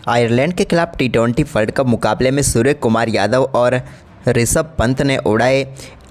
Ireland के खिलाफ टी20 world cup मुकाबले में सूर्य कुमार यादव और ऋषभ पंत ने उड़ाए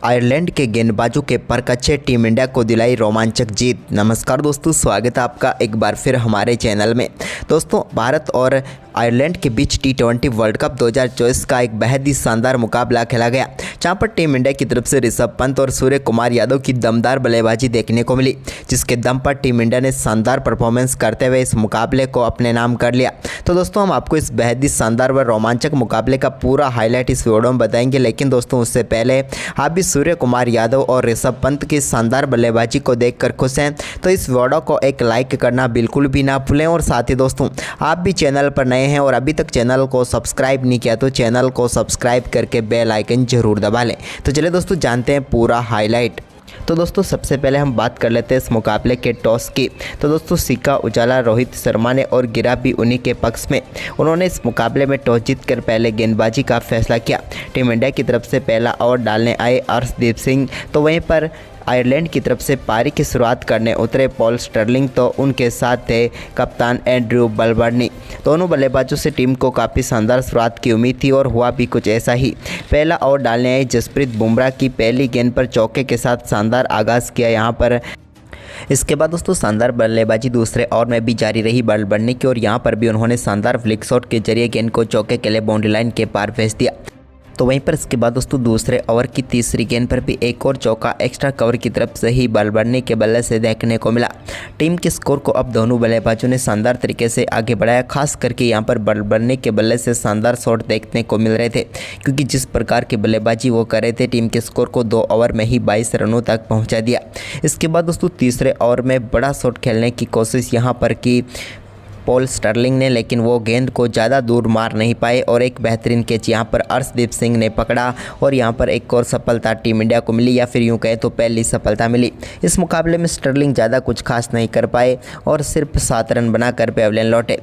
आयरलैंड के गेंदबाजों के पर कच्चे, टीम इंडिया को दिलाई रोमांचक जीत। नमस्कार दोस्तों, स्वागत है आपका एक बार फिर हमारे चैनल में। दोस्तों, भारत और आयरलैंड के बीच टी20 वर्ल्ड कप 2024 का एक बेहद ही शानदार मुकाबला खेला गया, जहां पर टीम इंडिया की तरफ से ऋषभ पंत और सूर्य कुमार यादव की दमदार बल्लेबाजी देखने को मिली, जिसके दम पर टीम इंडिया ने शानदार परफॉर्मेंस करते हुए इस मुकाबले को अपने नाम कर लिया। तो दोस्तों, हम आपको इस बेहद ही शानदार व रोमांचक मुकाबले का पूरा हाईलाइट इस वीडियो में बताएंगे, लेकिन दोस्तों उससे पहले आप भी सूर्य कुमार यादव और ऋषभ पंत की शानदार बल्लेबाजी को देखकर खुश हैं तो इस वीडियो को एक लाइक करना बिल्कुल भी ना भूलें। और साथ ही दोस्तों, आप भी चैनल पर नए हैं और अभी तक चैनल को सब्सक्राइब नहीं किया तो चैनल को सब्सक्राइब करके बेल आइकन जरूर दबा लें। तो चलिए दोस्तों, जानते हैं पूरा हाईलाइट। तो दोस्तों, सबसे पहले हम बात कर लेते हैं इस मुकाबले के टॉस की। तो दोस्तों, सिक्का उजाला रोहित शर्मा ने और गिरा भी उन्हीं के पक्ष में। उन्होंने इस मुकाबले में टॉस जीतकर पहले गेंदबाजी का फैसला किया। टीम इंडिया की तरफ से पहला ओवर डालने आए अर्शदीप सिंह, तो वहीं पर आयरलैंड की तरफ से पारी की शुरुआत करने उतरे पॉल स्टर्लिंग, तो उनके साथ थे कप्तान एंड्रयू बलबर्नी। दोनों बल्लेबाजों से टीम को काफ़ी शानदार शुरुआत की उम्मीद थी और हुआ भी कुछ ऐसा ही। पहला ओवर डालने आए जसप्रीत बुमराह की पहली गेंद पर चौके के साथ शानदार आगाज़ किया यहाँ पर। इसके बाद दोस्तों, शानदार बल्लेबाजी दूसरे ओवर में भी जारी रही बलबर्नी की, और यहाँ पर भी उन्होंने शानदार फ्लिक शॉट के जरिए गेंद को चौके के लिए बाउंड्री लाइन के पार भेज दिया। तो वहीं पर इसके बाद दोस्तों, दूसरे ओवर की तीसरी गेंद पर भी एक और चौका एक्स्ट्रा कवर की तरफ से ही बलबर्नी के बल्ले से देखने को मिला। टीम के स्कोर को अब दोनों बल्लेबाजों ने शानदार तरीके से आगे बढ़ाया, खास करके यहाँ पर बलबर्नी के बल्ले से शानदार शॉट देखने को मिल रहे थे, क्योंकि जिस प्रकार की बल्लेबाजी वो कर रहे थे, टीम के स्कोर को 2 ओवर में ही 22 रनों तक पहुँचा दिया। इसके बाद दोस्तों, तीसरे ओवर में बड़ा शॉट खेलने की कोशिश यहाँ पर की पॉल स्टर्लिंग ने, लेकिन वो गेंद को ज़्यादा दूर मार नहीं पाए और एक बेहतरीन कैच यहाँ पर अर्शदीप सिंह ने पकड़ा, और यहाँ पर एक और सफलता टीम इंडिया को मिली, या फिर यूँ कहें तो पहली सफलता मिली। इस मुकाबले में स्टर्लिंग ज़्यादा कुछ खास नहीं कर पाए और सिर्फ 7 रन बनाकर पेविलियन लौटे।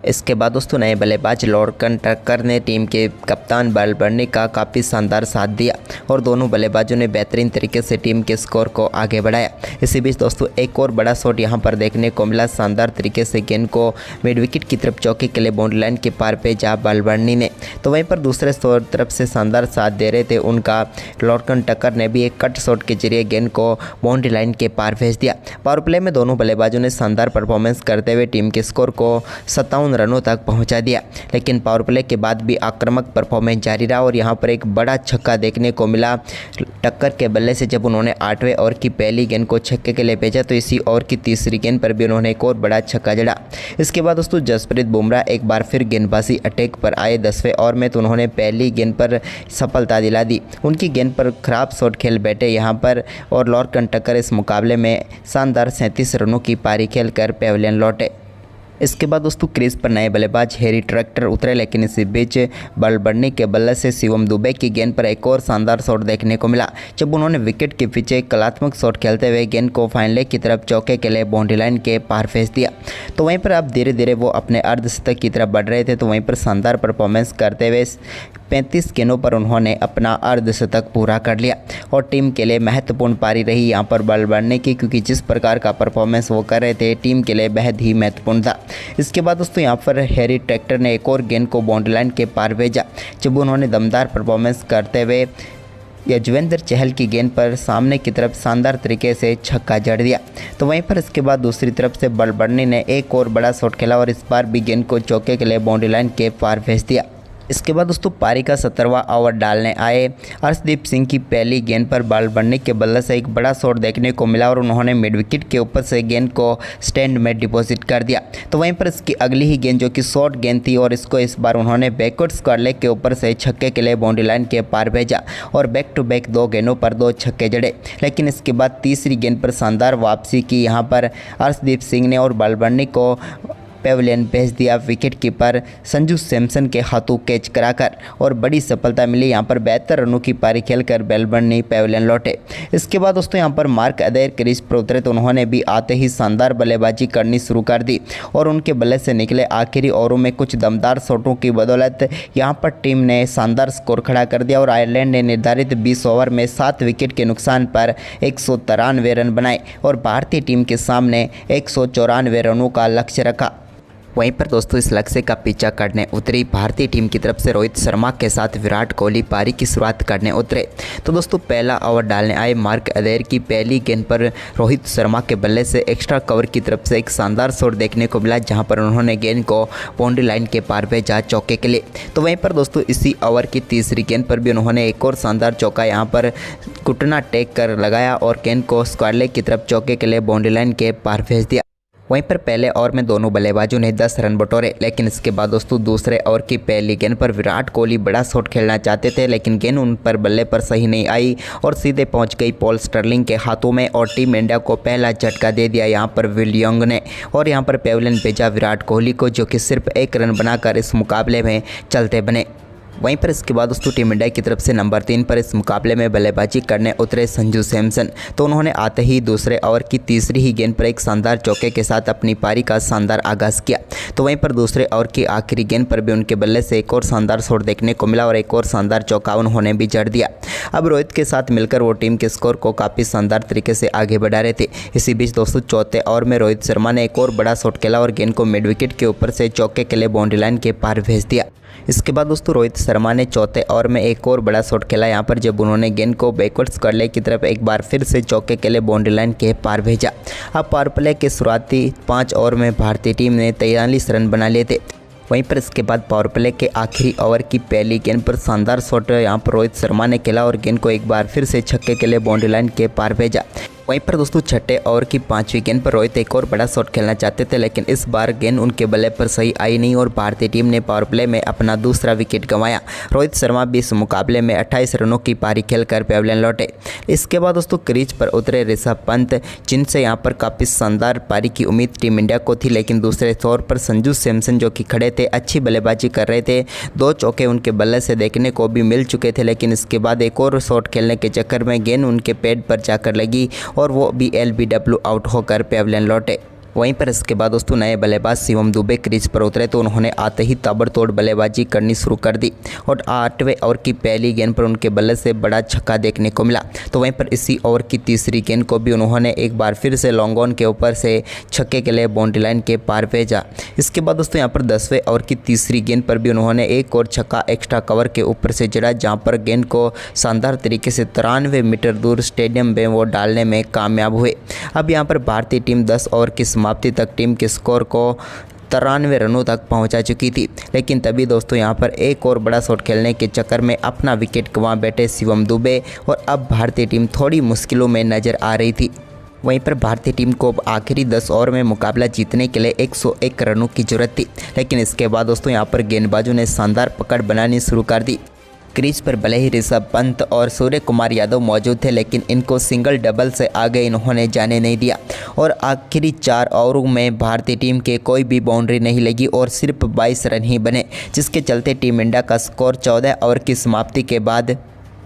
इसके बाद दोस्तों, नए बल्लेबाज लॉर्कन टक्कर ने टीम के कप्तान बलबर्नी का काफ़ी शानदार साथ दिया और दोनों बल्लेबाजों ने बेहतरीन तरीके से टीम के स्कोर को आगे बढ़ाया। इसी बीच दोस्तों, एक और बड़ा शॉट यहां पर देखने को मिला। शानदार तरीके से गेंद को मिड विकेट की तरफ चौके के लिए बाउंड्री लाइन के पार भेजा बलबर्नी ने, तो वहीं पर दूसरे तरफ से शानदार साथ दे रहे थे उनका लॉर्कन टक्कर ने भी एक कट शॉट के जरिए गेंद को बाउंड्री लाइन के पार भेज दिया। पावर प्ले में दोनों बल्लेबाजों ने शानदार परफॉर्मेंस करते हुए टीम के स्कोर को 57 रनों तक पहुंचा दिया, लेकिन पावर प्ले के बाद भी आक्रामक परफॉर्मेंस जारी रहा और यहां पर एक बड़ा छक्का देखने को मिला टक्कर के बल्ले से, जब उन्होंने 8वें ओवर की पहली गेंद को छक्के के लिए भेजा, तो इसी ओवर की तीसरी गेंद पर भी उन्होंने एक और बड़ा छक्का जड़ा। इसके बाद दोस्तों, जसप्रीत बुमराह एक बार फिर गेंदबाजी अटैक पर आए 10वें ओवर में, तो उन्होंने पहली गेंद पर सफलता दिला दी। उनकी गेंद पर खराब शॉट खेल बैठे यहाँ पर, और लॉर्कन टक्कर इस मुकाबले में शानदार 37 रनों की पारी खेल कर पेविलियन लौटे। इसके बाद दोस्तों, क्रीज पर नए बल्लेबाज हैरी ट्रैक्टर उतरे, लेकिन इसी बीच बलबर्नी के बल्ले से शिवम दुबे की गेंद पर एक और शानदार शॉट देखने को मिला, जब उन्होंने विकेट के पीछे कलात्मक शॉट खेलते हुए गेंद को फाइन लेग की तरफ चौके के लिए बाउंड्री लाइन के पार भेज दिया। तो वहीं पर अब धीरे धीरे वो अपने अर्धशतक की तरफ बढ़ रहे थे, तो वहीं पर शानदार परफॉर्मेंस करते हुए 35 गेंदों पर उन्होंने अपना अर्धशतक पूरा कर लिया और टीम के लिए महत्वपूर्ण पारी रही यहाँ पर बलबर्नी की, क्योंकि जिस प्रकार का परफॉर्मेंस वो कर रहे थे टीम के लिए बेहद ही महत्वपूर्ण था। इसके बाद दोस्तों, यहाँ पर हैरी ट्रैक्टर ने एक और गेंद को बाउंड्री लाइन के पार भेजा, जब उन्होंने दमदार परफॉर्मेंस करते हुए यजवेंद्र चहल की गेंद पर सामने की तरफ शानदार तरीके से छक्का जड़ दिया। तो वहीं पर इसके बाद दूसरी तरफ से बलबर्नी ने एक और बड़ा शॉट खेला और इस बार भी गेंद को चौके के लिए बाउंड्री लाइन के पार भेज दिया। इसके बाद दोस्तों, पारी का 17वां ओवर डालने आए अर्शदीप सिंह की पहली गेंद पर बलबर्नी के बल्ले से एक बड़ा शॉट देखने को मिला और उन्होंने मिड विकेट के ऊपर से गेंद को स्टैंड में डिपॉजिट कर दिया। तो वहीं पर इसकी अगली ही गेंद जो कि शॉर्ट गेंद थी, और इसको इस बार उन्होंने बैकवर्ड स्क्वायर लेग के ऊपर से छक्के के लिए बाउंड्री लाइन के पार भेजा और बैक टू बैक 2 गेंदों पर 2 छक्के जड़े। लेकिन इसके बाद तीसरी गेंद पर शानदार वापसी की यहाँ पर अर्शदीप सिंह ने और बलबर्नी को पेविलियन भेज दिया विकेट कीपर संजू सैमसन के हाथों कैच कराकर, और बड़ी सफलता मिली। यहाँ पर 72 रनों की पारी खेलकर बलबर्नी पेविलियन लौटे। इसके बाद दोस्तों, यहाँ पर मार्क अदेर क्रीज पर उतरे, तो उन्होंने भी आते ही शानदार बल्लेबाजी करनी शुरू कर दी और उनके बल्ले से निकले आखिरी ओवरों में कुछ दमदार शॉटों की बदौलत यहाँ पर टीम ने शानदार स्कोर खड़ा कर दिया और आयरलैंड ने निर्धारित 20 ओवर में 7 विकेट के नुकसान पर 193 रन बनाए और भारतीय टीम के सामने 194 रनों का लक्ष्य रखा। वहीं पर दोस्तों इस लक्ष्य का पीछा करने उतरी भारतीय टीम की तरफ से रोहित शर्मा के साथ विराट कोहली पारी की शुरुआत करने उतरे। तो दोस्तों पहला ओवर डालने आए मार्क अदेर की पहली गेंद पर रोहित शर्मा के बल्ले से एक्स्ट्रा कवर की तरफ से एक शानदार शॉट देखने को मिला, जहां पर उन्होंने गेंद को बाउंड्री लाइन के पार भेजा चौके के लिए। तो वहीं पर दोस्तों इसी ओवर की तीसरी गेंद पर भी उन्होंने एक और शानदार चौका यहां पर घुटना टेक कर लगाया और गेंद को स्क्वायर लेग की तरफ चौके के लिए बाउंड्री लाइन के पार भेज दिया। वहीं पर पहले ओवर में दोनों बल्लेबाजों ने 10 रन बटोरे, लेकिन इसके बाद दोस्तों दूसरे ओवर की पहली गेंद पर विराट कोहली बड़ा शॉट खेलना चाहते थे, लेकिन गेंद उन पर बल्ले पर सही नहीं आई और सीधे पहुंच गई पॉल स्टर्लिंग के हाथों में और टीम इंडिया को पहला झटका दे दिया यहां पर विल यंग ने। और यहां पर पेविलियन भेजा विराट कोहली को, जो कि सिर्फ 1 रन बनाकर इस मुकाबले में चलते बने। वहीं पर इसके बाद दोस्तों टीम इंडिया की तरफ से नंबर 3 पर इस मुकाबले में बल्लेबाजी करने उतरे संजू सैमसन। तो उन्होंने आते ही दूसरे ओवर की तीसरी ही गेंद पर एक शानदार चौके के साथ अपनी पारी का शानदार आगाज़ किया। तो वहीं पर दूसरे ओवर की आखिरी गेंद पर भी उनके बल्ले से एक और शानदार शॉट देखने को मिला और एक और शानदार चौका उन्होंने भी जड़ दिया। अब रोहित के साथ मिलकर वो टीम के स्कोर को काफ़ी शानदार तरीके से आगे बढ़ा रहे थे। इसी बीच दोस्तों चौथे ओवर में रोहित शर्मा ने एक और बड़ा शॉट खेला और गेंद को मिड विकेट के ऊपर से चौके के लिए बाउंड्री लाइन के पार भेज दिया। इसके बाद दोस्तों रोहित शर्मा ने चौथे ओवर में एक और बड़ा शॉट खेला यहां पर, जब उन्होंने गेंद को बैकवर्ड स्क्वायर लेग की तरफ एक बार फिर से चौके के लिए बाउंड्री लाइन के पार भेजा। अब पावर प्ले के शुरुआती 5 ओवर में भारतीय टीम ने 43 रन बना लिए थे। वहीं पर इसके बाद पावर प्ले के आखिरी ओवर की पहली गेंद पर शानदार शॉट यहां पर रोहित शर्मा ने खेला और गेंद को एक बार फिर से छक्के के लिए बाउंड्री लाइन के पार भेजा। वहीं पर दोस्तों छठे ओवर की 5वीं गेंद पर रोहित एक और बड़ा शॉट खेलना चाहते थे, लेकिन इस बार गेंद उनके बल्ले पर सही आई नहीं और भारतीय टीम ने पावर प्ले में अपना दूसरा विकेट गंवाया। रोहित शर्मा भी इस मुकाबले में 28 रनों की पारी खेलकर पेविलियन लौटे। इसके बाद दोस्तों क्रीज पर उतरे ऋषभ पंत, जिनसे यहां पर काफ़ी शानदार पारी की उम्मीद टीम इंडिया को थी, लेकिन दूसरे तौर पर संजू सैमसन जो कि खड़े थे, अच्छी बल्लेबाजी कर रहे थे। 2 चौके उनके बल्ले से देखने को भी मिल चुके थे, लेकिन इसके बाद एक और शॉट खेलने के चक्कर में गेंद उनके पैड पर जाकर लगी और वो भी LBW आउट होकर पेविलियन लौटे। वहीं पर इसके बाद दोस्तों नए बल्लेबाज शिवम दुबे क्रीज पर उतरे, तो उन्होंने आते ही ताबड़तोड़ बल्लेबाजी करनी शुरू कर दी और 8वें ओवर की पहली गेंद पर उनके बल्ले से बड़ा छक्का देखने को मिला। तो वहीं पर इसी ओवर की तीसरी गेंद को भी उन्होंने एक बार फिर से लॉन्ग ऑन के ऊपर से छक्के के लिए बाउंड्री लाइन के पार भेजा। इसके बाद दोस्तों यहाँ पर 10वें ओवर की तीसरी गेंद पर भी उन्होंने एक और छक्का एक्स्ट्रा कवर के ऊपर से जड़ा, जहाँ पर गेंद को शानदार तरीके से 93 मीटर दूर स्टेडियम में वो डालने में कामयाब हुए। अब यहाँ पर भारतीय टीम 10 ओवर की समाप्ति तक टीम के स्कोर को 93 रनों तक पहुंचा चुकी थी, लेकिन तभी दोस्तों यहां पर एक और बड़ा शॉट खेलने के चक्कर में अपना विकेट गंवा बैठे शिवम दुबे और अब भारतीय टीम थोड़ी मुश्किलों में नज़र आ रही थी। वहीं पर भारतीय टीम को आखिरी 10 ओवर में मुकाबला जीतने के लिए 101 रनों की जरूरत थी, लेकिन इसके बाद दोस्तों यहां पर गेंदबाजों ने शानदार पकड़ बनानी शुरू कर दी। क्रीज पर भले ही ऋषभ पंत और सूर्य कुमार यादव मौजूद थे, लेकिन इनको सिंगल डबल से आगे इन्होंने जाने नहीं दिया और आखिरी 4 ओवरों में भारतीय टीम के कोई भी बाउंड्री नहीं लगी और सिर्फ 22 रन ही बने, जिसके चलते टीम इंडिया का स्कोर 14 ओवर की समाप्ति के बाद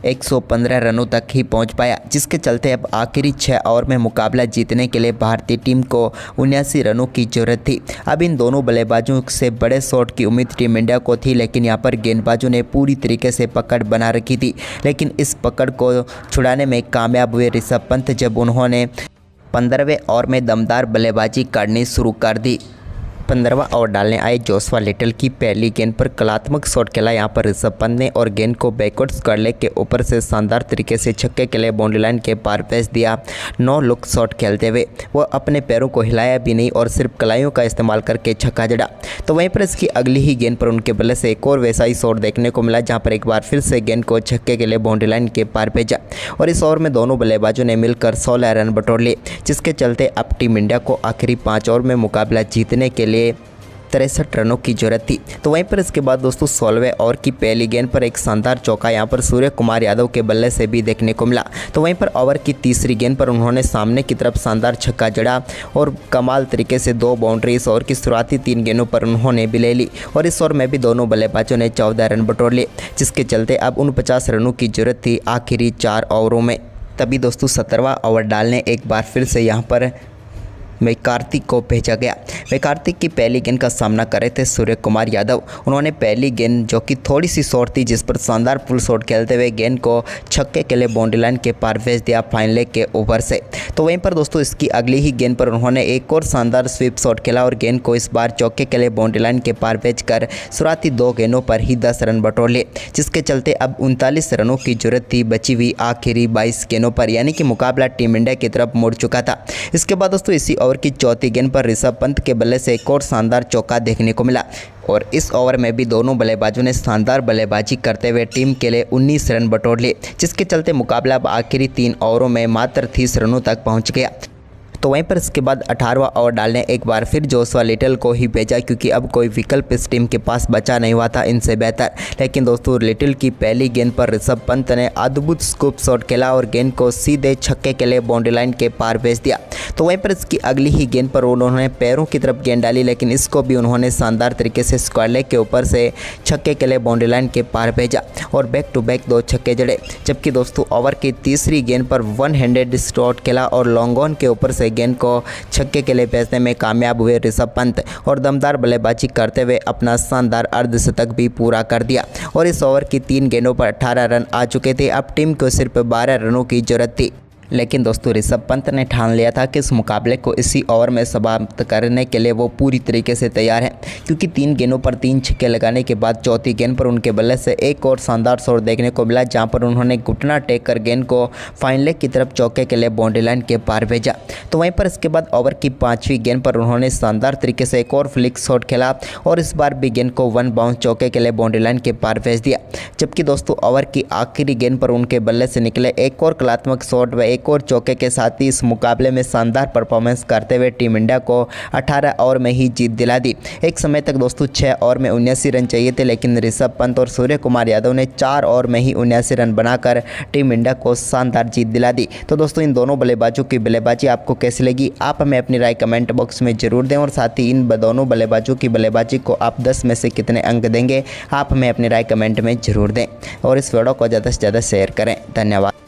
115 रनों तक ही पहुंच पाया, जिसके चलते अब आखिरी 6 ओवर में मुकाबला जीतने के लिए भारतीय टीम को 79 रनों की जरूरत थी। अब इन दोनों बल्लेबाजों से बड़े शॉट की उम्मीद टीम इंडिया को थी, लेकिन यहां पर गेंदबाजों ने पूरी तरीके से पकड़ बना रखी थी, लेकिन इस पकड़ को छुड़ाने में कामयाब हुए ऋषभ पंत, जब उन्होंने 15वें ओवर में दमदार बल्लेबाजी करनी शुरू कर दी। 15वां ओवर डालने आए जोशुआ लिटल की पहली गेंद पर कलात्मक शॉट खेला यहाँ पर ऋषभ पंत ने और गेंद को बैकवर्ड स्क्वायर लेग के ऊपर से शानदार तरीके से छक्के के लिए बाउंड्री लाइन के पार भेज दिया। 9 लुक शॉट खेलते हुए वो अपने पैरों को हिलाया भी नहीं और सिर्फ कलाइयों का इस्तेमाल करके छक्का जड़ा। तो वहीं पर इसकी अगली ही गेंद पर उनके बल्ले से एक और वैसा ही शॉट देखने को मिला, जहाँ पर एक बार फिर से गेंद को छक्के के लिए बाउंड्री लाइन के पार भेजा और इस ओवर में दोनों बल्लेबाजों ने मिलकर 16 रन बटोर लिए, जिसके चलते अब टीम इंडिया को आखिरी 5 ओवर में मुकाबला जीतने के लिए 63 रनों की जरूरत थी। तो वहीं पर इसके बाद दोस्तों 16वें ओवर की पहली गेंद पर एक शानदार चौका यहां पर सूर्य कुमार यादव के बल्ले से भी देखने को मिला। तो वहीं पर ओवर की तीसरी गेंद पर उन्होंने सामने की तरफ शानदार छक्का जड़ा और कमाल तरीके से 2 बाउंड्री इस ओवर की शुरुआती 3 गेंदों पर उन्होंने भी ले ली और इस ओवर में भी दोनों बल्लेबाजों ने 14 रन बटोर लिए, जिसके चलते अब 49 रनों की जरूरत थी आखिरी 4 ओवरों में। तभी दोस्तों 17वां ओवर डालने एक बार फिर से यहाँ पर में कार्तिक को भेजा गया। वे कार्तिक की पहली गेंद का सामना कर रहे थे सूर्य कुमार यादव। उन्होंने पहली गेंद जो कि थोड़ी सी शॉर्ट थी, जिस पर शानदार पुल शॉट खेलते हुए गेंद को छक्के के लिए बाउंड्री लाइन के पार भेज दिया फाइन लेग के ऊपर से। तो वहीं पर दोस्तों इसकी अगली ही गेंद पर उन्होंने एक और शानदार स्वीप शॉट खेला और गेंद को इस बार चौके के लिए बाउंड्री लाइन के पार भेजकर शुरुआती 2 गेंदों पर ही 10 रन बटोर लिए, जिसके चलते अब 39 रनों की जरूरत थी बची हुई आखिरी 22 गेंदों पर, यानी कि मुकाबला टीम इंडिया की तरफ मुड़ चुका था। इसके बाद दोस्तों इसी ओवर की चौथी गेंद पर ऋषभ पंत के बल्ले से एक और शानदार चौका देखने को मिला और इस ओवर में भी दोनों बल्लेबाजों ने शानदार बल्लेबाजी करते हुए टीम के लिए 19 रन बटोर लिए, जिसके चलते मुकाबला अब आखिरी 3 ओवरों में मात्र 30 रनों तक पहुंच गया। तो वहीं पर इसके बाद 18वां ओवर डालने एक बार फिर जोशुआ लिटल को ही भेजा, क्योंकि अब कोई विकल्प इस टीम के पास बचा नहीं हुआ था इनसे बेहतर। लेकिन दोस्तों लिटिल की पहली गेंद पर ऋषभ पंत ने अद्भुत स्कूप शॉट खेला और गेंद को सीधे छक्के के लिए बाउंड्री लाइन के पार भेज दिया। तो वहीं पर इसकी अगली ही गेंद पर उन्होंने पैरों की तरफ गेंद डाली, लेकिन इसको भी उन्होंने शानदार तरीके से स्क्वायर लेग के ऊपर से छक्के के लिए बाउंड्री लाइन के पार भेजा और बैक टू बैक 2 छक्के जड़े। जबकि दोस्तों ओवर की तीसरी गेंद पर 1 हैंडेड शॉट खेला और लॉन्ग ऑन के ऊपर से गेंद को छक्के के लिए भेजने में कामयाब हुए ऋषभ पंत और दमदार बल्लेबाजी करते हुए अपना शानदार अर्धशतक भी पूरा कर दिया और इस ओवर की 3 गेंदों पर 18 रन आ चुके थे। अब टीम को सिर्फ 12 रनों की जरूरत थी। लेकिन दोस्तों ऋषभ पंत ने ठान लिया था कि इस मुकाबले को इसी ओवर में समाप्त करने के लिए वो पूरी तरीके से तैयार हैं, क्योंकि 3 गेंदों पर 3 छक्के लगाने के बाद चौथी गेंद पर उनके बल्ले से एक और शानदार शॉट देखने को मिला, जहां पर उन्होंने घुटना टेक कर गेंद को फाइन लेग की तरफ चौके के लिए बाउंड्री लाइन के पार भेजा। तो वहीं पर इसके बाद ओवर की 5वीं गेंद पर उन्होंने शानदार तरीके से एक और फ्लिक शॉट खेला और इस बार भी गेंद को 1 बाउंस चौके के लिए बाउंड्री लाइन के पार भेज दिया। जबकि दोस्तों ओवर की आखिरी गेंद पर उनके बल्ले से निकले एक और कलात्मक शॉट व एक और चौके के साथ ही इस मुकाबले में शानदार परफॉर्मेंस करते हुए टीम इंडिया को 18 ओवर में ही जीत दिला दी। एक समय तक दोस्तों 6 ओवर में 79 रन चाहिए थे, लेकिन ऋषभ पंत और सूर्य कुमार यादव ने 4 ओवर में ही 79 रन बनाकर टीम इंडिया को शानदार जीत दिला दी। तो दोस्तों इन दोनों बल्लेबाजों की बल्लेबाजी आपको कैसी लगी, आप हमें अपनी राय कमेंट बॉक्स में जरूर दें और साथ ही इन दोनों बल्लेबाजों की बल्लेबाजी को आप 10 में से कितने अंक देंगे, आप हमें अपनी राय कमेंट में जरूर दें और इस वीडियो को ज़्यादा से ज़्यादा शेयर करें। धन्यवाद।